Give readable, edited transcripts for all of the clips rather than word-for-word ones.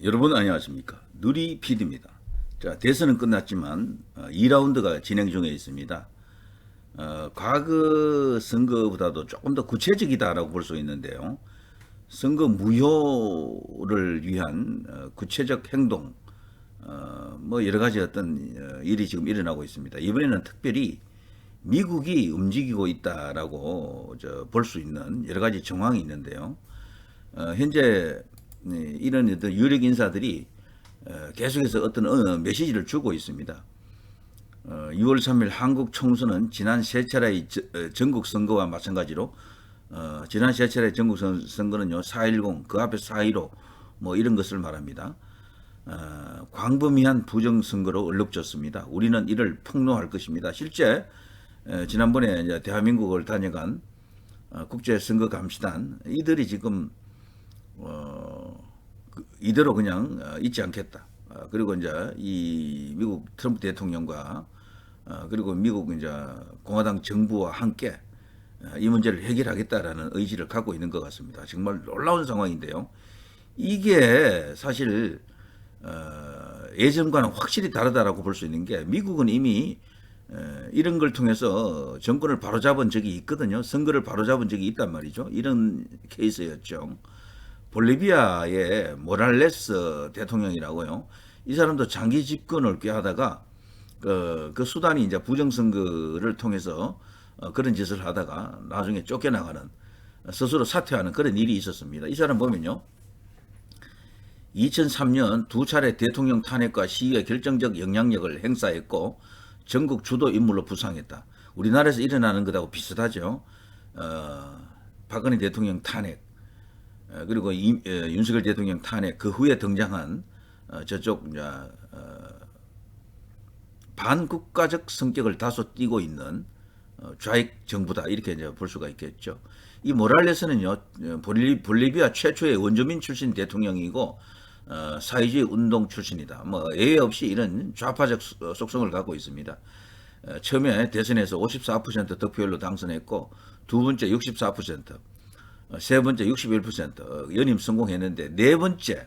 여러분 안녕하십니까. 누리 PD입니다. 자, 대선은 끝났지만 2라운드가 진행 중에 있습니다. 과거 선거보다도 조금 더 구체적이다라고 볼 수 있는데요. 선거 무효를 위한 구체적 행동, 뭐 여러 가지 어떤 일이 지금 일어나고 있습니다. 이번에는 특별히 미국이 움직이고 있다라고 볼 수 있는 여러 가지 정황이 있는데요. 현재 이런 어떤 유력 인사들이 계속해서 어떤 메시지를 주고 있습니다. 6월 3일 한국 총선은 지난 세 차례의 전국 선거와 마찬가지로 지난 세 차례 전국 선거는요 4.10 그 앞에 4.15 뭐 이런 것을 말합니다. 광범위한 부정선거로 얼룩졌습니다. 우리는 이를 폭로할 것입니다. 실제 지난번에 이제 대한민국을 다녀간 국제선거감시단 이들이 지금 이대로 그냥 있지 않겠다. 그리고 이제 이 미국 트럼프 대통령과 그리고 미국 이제 공화당 정부와 함께 이 문제를 해결하겠다라는 의지를 갖고 있는 것 같습니다. 정말 놀라운 상황인데요. 이게 사실 예전과는 확실히 다르다라고 볼 수 있는 게 미국은 이미 이런 걸 통해서 정권을 바로잡은 적이 있거든요. 선거를 바로잡은 적이 있단 말이죠. 이런 케이스였죠. 볼리비아의 모랄레스 대통령이라고요. 이 사람도 장기 집권을 꾀하다가 그 수단이 이제 부정선거를 통해서 그런 짓을 하다가 나중에 쫓겨나가는 스스로 사퇴하는 그런 일이 있었습니다. 이 사람 보면요. 2003년 두 차례 대통령 탄핵과 시위에 결정적 영향력을 행사했고 전국 주도 인물로 부상했다. 우리나라에서 일어나는 것하고 비슷하죠. 박근혜 대통령 탄핵 그리고 윤석열 대통령 탄핵 그 후에 등장한 저쪽 반국가적 성격을 다소 띠고 있는 좌익 정부다 이렇게 이제 볼 수가 있겠죠. 이 모랄레스는요 볼리비아 최초의 원주민 출신 대통령이고 사회주의 운동 출신이다. 뭐 예외 없이 이런 좌파적 속성을 갖고 있습니다. 처음에 대선에서 54% 득표율로 당선했고 두 번째 64%, 세 번째 61% 연임 성공했는데 네 번째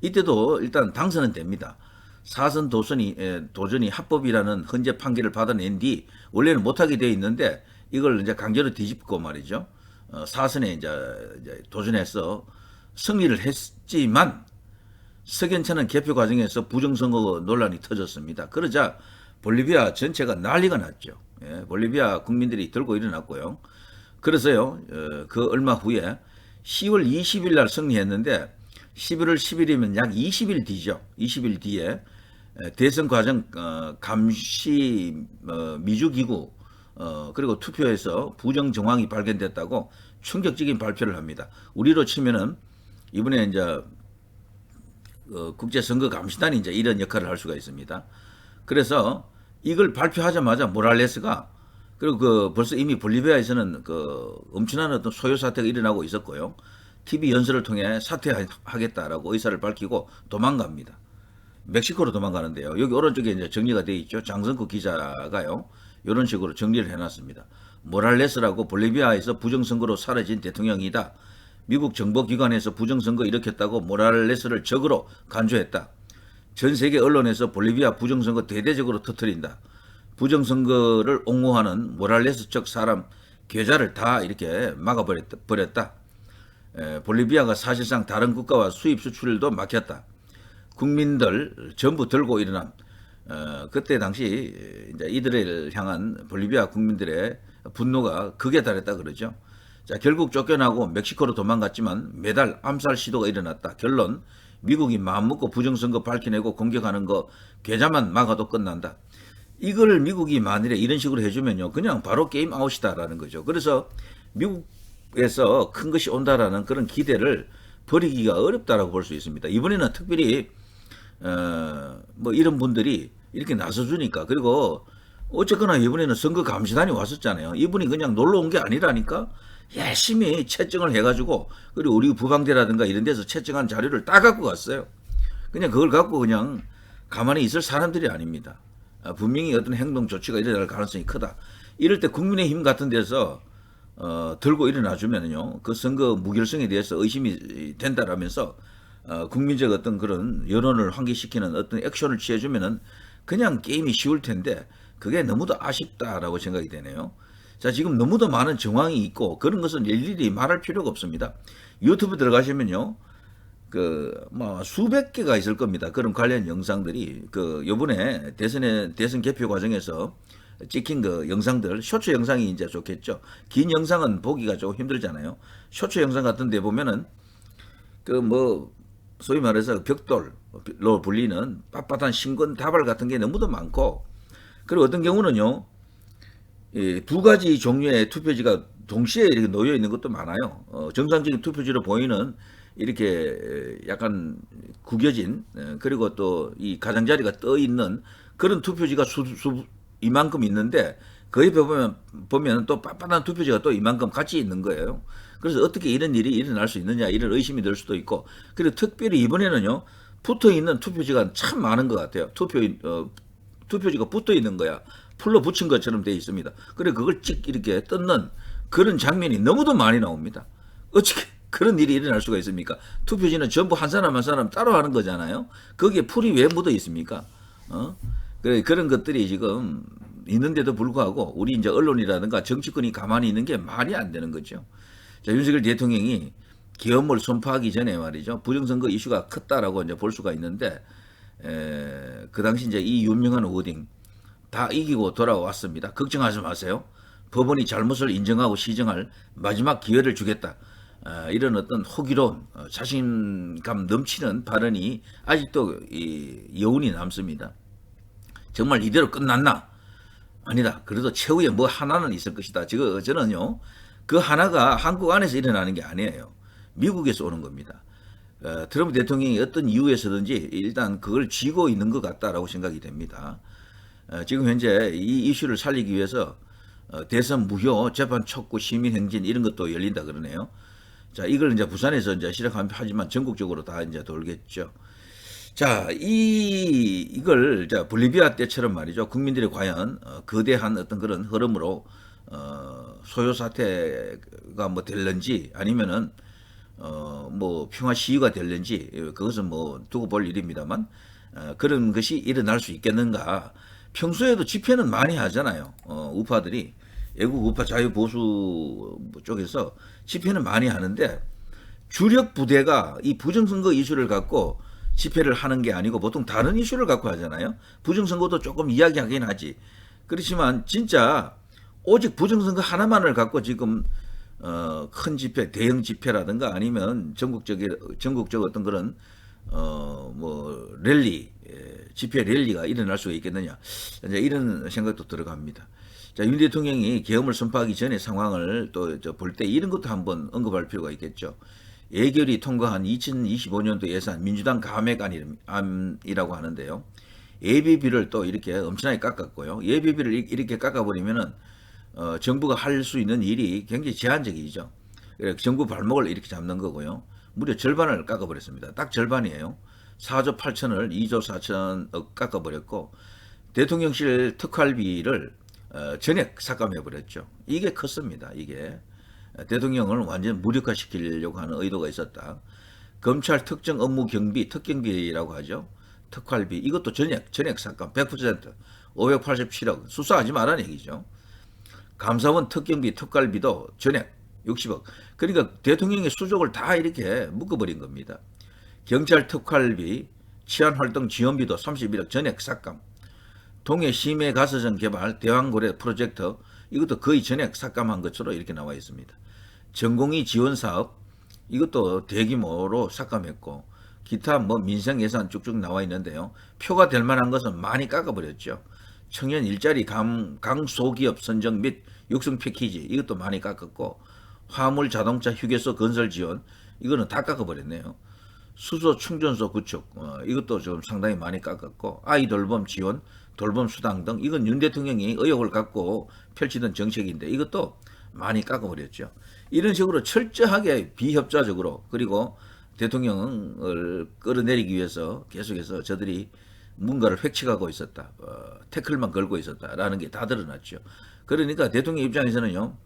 이때도 일단 당선은 됩니다. 사선 도전이 합법이라는 헌재 판결을 받아낸 뒤 원래는 못하게 돼 있는데 이걸 이제 강제로 뒤집고 말이죠. 사선에 이제 도전해서 승리를 했지만 석연찮은 개표 과정에서 부정선거 논란이 터졌습니다. 그러자 볼리비아 전체가 난리가 났죠. 예, 볼리비아 국민들이 들고 일어났고요. 그래서요, 그 얼마 후에 10월 20일 날 승리했는데 11월 10일이면 약 20일 뒤죠. 20일 뒤에 대선 과정 감시 미주기구 그리고 투표에서 부정 정황이 발견됐다고 충격적인 발표를 합니다. 우리로 치면은 이번에 이제 국제선거감시단이 이제 이런 역할을 할 수가 있습니다. 그래서 이걸 발표하자마자 모랄레스가 그리고 벌써 이미 볼리비아에서는 엄청난 어떤 소요 사태가 일어나고 있었고요. TV 연설을 통해 사퇴하겠다라고 의사를 밝히고 도망갑니다. 멕시코로 도망가는데요. 여기 오른쪽에 이제 정리가 되어 있죠. 장성구 기자가요. 이런 식으로 정리를 해놨습니다. 모랄레스라고 볼리비아에서 부정선거로 사라진 대통령이다. 미국 정보기관에서 부정선거 일으켰다고 모랄레스를 적으로 간주했다. 전 세계 언론에서 볼리비아 부정선거 대대적으로 터뜨린다. 부정선거를 옹호하는 모랄레스 쪽 사람 계좌를 다 이렇게 막아버렸다. 볼리비아가 사실상 다른 국가와 수입 수출도 막혔다. 국민들 전부 들고 일어난 그때 당시 이제 이들을 향한 볼리비아 국민들의 분노가 극에 달했다 그러죠. 자, 결국 쫓겨나고 멕시코로 도망갔지만 매달 암살 시도가 일어났다. 결론 미국이 마음먹고 부정선거 밝혀내고 공격하는 거 계좌만 막아도 끝난다. 이걸 미국이 만일에 이런 식으로 해주면요 그냥 바로 게임 아웃이다라는 거죠. 그래서 미국에서 큰 것이 온다라는 그런 기대를 버리기가 어렵다라고 볼 수 있습니다. 이번에는 특별히 뭐 이런 분들이 이렇게 나서주니까 그리고 어쨌거나 이번에는 선거감시단이 왔었잖아요. 이분이 그냥 놀러 온 게 아니라니까 열심히 채증을 해가지고 그리고 우리 부방대라든가 이런 데서 채증한 자료를 다 갖고 갔어요. 그냥 그걸 갖고 그냥 가만히 있을 사람들이 아닙니다. 분명히 어떤 행동 조치가 일어날 가능성이 크다. 이럴 때 국민의힘 같은 데서 들고 일어나 주면요 그 선거 무결성에 대해서 의심이 된다라면서 국민적 어떤 그런 여론을 환기시키는 어떤 액션을 취해주면은 그냥 게임이 쉬울 텐데 그게 너무도 아쉽다라고 생각이 되네요. 자, 지금 너무도 많은 정황이 있고 그런 것은 일일이 말할 필요가 없습니다. 유튜브 들어가시면요. 뭐, 수백 개가 있을 겁니다. 그런 관련 영상들이. 요번에 대선 개표 과정에서 찍힌 그 영상들, 쇼츠 영상이 이제 좋겠죠. 긴 영상은 보기가 좀 힘들잖아요. 쇼츠 영상 같은 데 보면은, 소위 말해서 벽돌로 불리는 빳빳한 신권 다발 같은 게 너무도 많고, 그리고 어떤 경우는요, 두 가지 종류의 투표지가 동시에 이렇게 놓여 있는 것도 많아요. 정상적인 투표지로 보이는 이렇게 약간 구겨진 그리고 또 이 가장자리가 떠 있는 그런 투표지가 이만큼 있는데 거기 보면 또 빳빳한 투표지가 또 이만큼 같이 있는 거예요. 그래서 어떻게 이런 일이 일어날 수 있느냐 이런 의심이 들 수도 있고 그리고 특별히 이번에는요 붙어 있는 투표지가 참 많은 것 같아요. 투표지가 붙어 있는 거야. 풀로 붙인 것처럼 되어 있습니다. 그래 그걸 찍 이렇게 뜯는 그런 장면이 너무도 많이 나옵니다. 어떻게 그런 일이 일어날 수가 있습니까? 투표지는 전부 한 사람 한 사람 따로 하는 거잖아요. 거기에 풀이 왜 묻어 있습니까? 그래 그런 것들이 지금 있는데도 불구하고 우리 이제 언론이라든가 정치권이 가만히 있는 게 말이 안 되는 거죠. 자, 윤석열 대통령이 계엄을 선포하기 전에 말이죠. 부정선거 이슈가 컸다라고 이제 볼 수가 있는데 그 당시 이제 이 유명한 워딩 다 이기고 돌아왔습니다. 걱정하지 마세요. 법원이 잘못을 인정하고 시정할 마지막 기회를 주겠다. 이런 어떤 호기로운 자신감 넘치는 발언이 아직도 여운이 남습니다. 정말 이대로 끝났나? 아니다. 그래도 최후에 뭐 하나는 있을 것이다. 저는요. 그 하나가 한국 안에서 일어나는 게 아니에요. 미국에서 오는 겁니다. 트럼프 대통령이 어떤 이유에서든지 일단 그걸 쥐고 있는 것 같다라고 생각이 됩니다. 지금 현재 이 이슈를 살리기 위해서 대선 무효, 재판 촉구, 시민행진 이런 것도 열린다 그러네요. 자, 이걸 이제 부산에서 이제 시작하지만 전국적으로 다 이제 돌겠죠. 자, 이걸 볼리비아 때처럼 말이죠. 국민들이 과연 거대한 어떤 그런 흐름으로 소요 사태가 뭐 될는지 아니면은 뭐 평화 시위가 될는지 그것은 뭐 두고 볼 일입니다만 그런 것이 일어날 수 있겠는가? 평소에도 집회는 많이 하잖아요. 우파들이 애국 우파 자유보수 쪽에서 집회는 많이 하는데 주력 부대가 이 부정선거 이슈를 갖고 집회를 하는 게 아니고 보통 다른 이슈를 갖고 하잖아요. 부정선거도 조금 이야기하긴 하지. 그렇지만 진짜 오직 부정선거 하나만을 갖고 지금 큰 집회, 대형 집회라든가 아니면 전국적 어떤 그런 뭐 랠리, 집회 랠리가 일어날 수가 있겠느냐. 이제 이런 생각도 들어갑니다. 자, 윤 대통령이 계엄을 선포하기 전에 상황을 또 볼 때 이런 것도 한번 언급할 필요가 있겠죠. 예결위 통과한 2025년도 예산 민주당 감액안이라고 하는데요. 예비비를 또 이렇게 엄청나게 깎았고요. 예비비를 이렇게 깎아버리면은 정부가 할 수 있는 일이 굉장히 제한적이죠. 정부 발목을 이렇게 잡는 거고요. 무려 절반을 깎아버렸습니다. 딱 절반이에요. 4조 8천을 2조 4천억 깎아버렸고 대통령실 특활비를 전액 삭감해버렸죠. 이게 컸습니다. 이게 대통령을 완전 무력화시키려고 하는 의도가 있었다. 검찰 특정 업무 경비, 특경비라고 하죠. 특활비 이것도 전액 삭감 100% 587억 수사하지 말라는 얘기죠. 감사원 특경비, 특활비도 전액 60억. 그러니까 대통령의 수족을 다 이렇게 묶어버린 겁니다. 경찰 특활비, 치안활동 지원비도 31억 전액 삭감. 동해 심해 가스전 개발, 대왕고래 프로젝트 이것도 거의 전액 삭감한 것으로 이렇게 나와 있습니다. 전공의 지원 사업 이것도 대규모로 삭감했고 기타 뭐 민생 예산 쭉쭉 나와 있는데요. 표가 될 만한 것은 많이 깎아버렸죠. 청년 일자리 강소기업 선정 및 육성 패키지 이것도 많이 깎았고 화물 자동차 휴게소 건설 지원 이거는 다 깎아버렸네요. 수소 충전소 구축 이것도 좀 상당히 많이 깎았고 아이 돌봄 지원 돌봄 수당 등 이건 윤 대통령이 의욕을 갖고 펼치던 정책인데 이것도 많이 깎아버렸죠. 이런 식으로 철저하게 비협조적으로 그리고 대통령을 끌어내리기 위해서 계속해서 저들이 뭔가를 획책하고 있었다. 태클만 걸고 있었다라는 게 다 드러났죠. 그러니까 대통령 입장에서는요.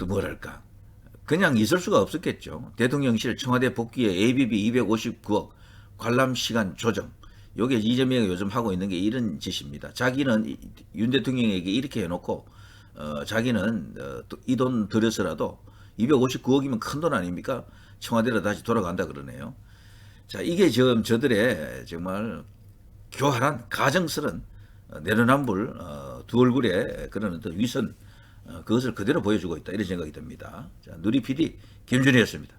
뭐랄까 그냥 있을 수가 없었겠죠. 대통령실 청와대 복귀에 ABB 259억 관람 시간 조정. 요게 이재명이 요즘 하고 있는 게 이런 짓입니다. 자기는 윤 대통령에게 이렇게 해놓고 자기는 이 돈 들여서라도 259억이면 큰 돈 아닙니까? 청와대로 다시 돌아간다 그러네요. 자, 이게 지금 저들의 정말 교활한 가정스런 내로남불 두 얼굴의 그런 어떤 위선 그것을 그대로 보여주고 있다 이런 생각이 듭니다. 자, 누리 PD 김준희였습니다.